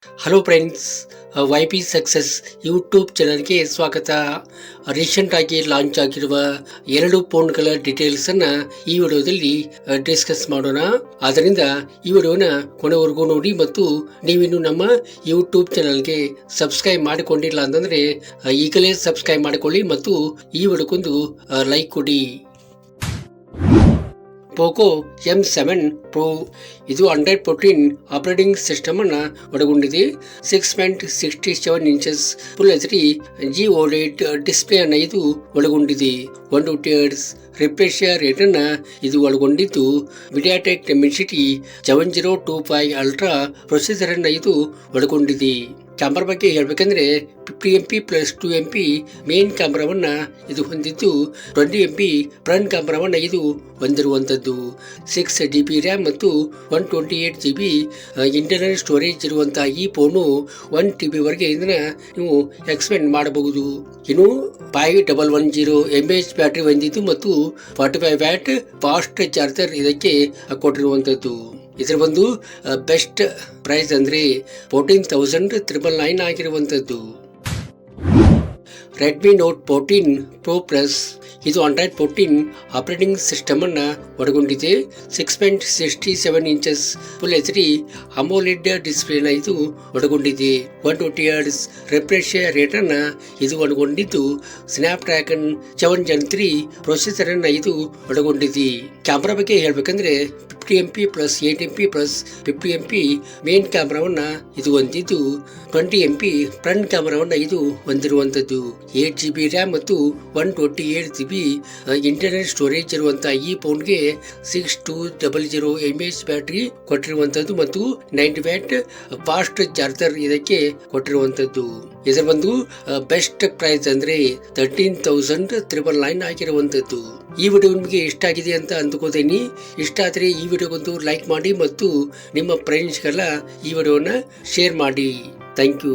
Hello friends, Y P success YouTube ಚಾನಲ್ಗೆ ಸ್ವಾಗತ. Recent ಆಗಿ ಲಾಂಚ್ ಆಗಿರುವ 2 ಫೋನ್ಗಳ ಡೀಟೇಲ್ಸ್ ಅನ್ನ ಈ ವಿಡಿಯೋದಲ್ಲಿ ಡಿಸ್ಕಸ್ ಮಾಡೋಣ. ಆದ್ದರಿಂದ ಈ ವಿಡಿಯೋನ ಕೊನೆವರೆಗೂ ನೋಡಿ ಮತ್ತು ನೀವಿನ್ನು ನಮ್ಮ ಯೂಟ್ಯೂಬ್ ಚಾನಲ್ಗೆ ಸಬ್ಸ್ಕ್ರೈಬ್ ಮಾಡಿಕೊಂಡಿಲ್ಲ ಅಂತಂದ್ರೆ ಈಗಲೇ ಸಬ್ಸ್ಕ್ರೈಬ್ ಮಾಡಿಕೊಳ್ಳಿ ಮತ್ತು ಈ ವಿಡಿಯೋಕ್ಕೊಂದು ಲೈಕ್ ಕೊಡಿ. ಪೋಕೋ M7 Pro ಇದು Android 14 ಆಪರೇಟಿಂಗ್ ಸಿಸ್ಟಮ್ ಅನ್ನು ಒಳಗೊಂಡಿದೆ. 6.67 inches full HD OLED display ಅನ್ನು ಇದು ಒಳಗೊಂಡಿದೆ. 120 Hz ರಿಫ್ರೆಶ್ ರೇಟ್ ಅನ್ನು ಇದು ಒಳಗೊಂಡಿದ್ದು, MediaTek Dimensity 7025 ಅಲ್ಟ್ರಾ ಪ್ರೊಸೆಸರ್ ಅನ್ನು ಇದು ಒಳಗೊಂಡಿದೆ. ಕ್ಯಾಮ್ರಾ ಬಗ್ಗೆ ಹೇಳಬೇಕಂದ್ರೆ 50MP ಪ್ಲಸ್ 2MP ಮೇನ್ ಕ್ಯಾಮ್ರಾವನ್ನ ಇದು ಹೊಂದಿದ್ದು, 20MP ಫ್ರಂಟ್ ಕ್ಯಾಮ್ರಾವನ್ನ ಇದು ಹೊಂದಿರುವಂತದ್ದು. 6GB ರ್ಯಾಮ್ ಮತ್ತು 128GB ಇಂಟರ್ನಲ್ ಸ್ಟೋರೇಜ್ ಇರುವಂತಹ ಈ ಫೋನು 1TB ವರೆಗೆ ಇದನ್ನ ನೀವು ಎಕ್ಸ್ಪೆಂಡ್ ಮಾಡಬಹುದು. ಇನ್ನು 5110 mAh ಬ್ಯಾಟರಿ ಹೊಂದಿದ್ದು ಮತ್ತು 45 ವ್ಯಾಟ್ ಫಾಸ್ಟ್ ಚಾರ್ಜರ್ ಇದಕ್ಕೆ ಕೊಟ್ಟಿರುವಂತದ್ದು. ಇದರ ಒಂದು ಬೆಸ್ಟ್ ಪ್ರೈಸ್ ಅಂದ್ರೆ 14,999 ಆಗಿರುವಂತದ್ದು. ರೆಡ್ಮಿ ನೋಟ್ 14 Pro Plus ಇದು Android 14 ಆಪರೇಟಿಂಗ್ ಸಿಸ್ಟಮ್ ಅನ್ನ ಒಳಗೊಂಡಿದೆ. 6.67 ಇಂಚಸ್ ಫುಲ್ HD AMOLED ಡಿಸ್ಪ್ಲೇನ ಇದು ಒಳಗೊಂಡಿದೆ. 120 Hz ರಿಫ್ರೆಶ್ ರೇಟ್ ಅನ್ನ ಇದು ಒಳಗೊಂಡಿದ್ದು, ಸ್ನ್ಯಾಪ್ಡ್ರ್ಯಾಗನ್ 7 Gen 3 ಪ್ರೊಸೆಸರ್ ಅನ್ನ ಇದು ಒಳಗೊಂಡಿದೆ. ಕ್ಯಾಮ್ರಾ ಬಗ್ಗೆ ಹೇಳ್ಬೇಕಂದ್ರೆ 50MP plus 8MP plus 50MP main ಕ್ಯಾಮ್ರಾವನ್ನ ಇದು ಹೊಂದಿದ್ದು, 20MP ಫ್ರಂಟ್ ಕ್ಯಾಮ್ರಾವನ್ನ ಇದು ಹೊಂದಿರುವಂತದ್ದು. 8GB ರ್ಯಾಮ್ ಮತ್ತು 128GB ಇಂಟರ್ನಲ್ ಸ್ಟೋರೇಜ್ ಇರುವಂತಹ ಈ ಫೋನ್ಗೆ 6200 mAh ಬ್ಯಾಟರಿ ಕೊಟ್ಟಿರುವಂತದ್ದು ಮತ್ತು 90 ವ್ಯಾಟ್ ಫಾಸ್ಟ್ ಚಾರ್ಜರ್ ಇದಕ್ಕೆ ಕೊಟ್ಟಿರುವಂತದ್ದು. ಇದರ ಒಂದು ಬೆಸ್ಟ್ ಪ್ರೈಸ್ ಅಂದ್ರೆ 13,999 ಆಗಿರುವಂತದ್ದು. ಈ ವಿಡಿಯೋ ನಿಮಗೆ ಇಷ್ಟ ಆಗಿದೆ ಅಂತ ಅಂದ್ಕೋತೀನಿ. ಇಷ್ಟ ಆದ್ರೆ ಈ ವಿಡಿಯೋಗೊಂದು ಲೈಕ್ ಮಾಡಿ ಮತ್ತು ನಿಮ್ಮ ಫ್ರೆಂಡ್ಸ್ಗೆಲ್ಲ ಈ ವಿಡಿಯೋನ ಶೇರ್ ಮಾಡಿ. Thank you.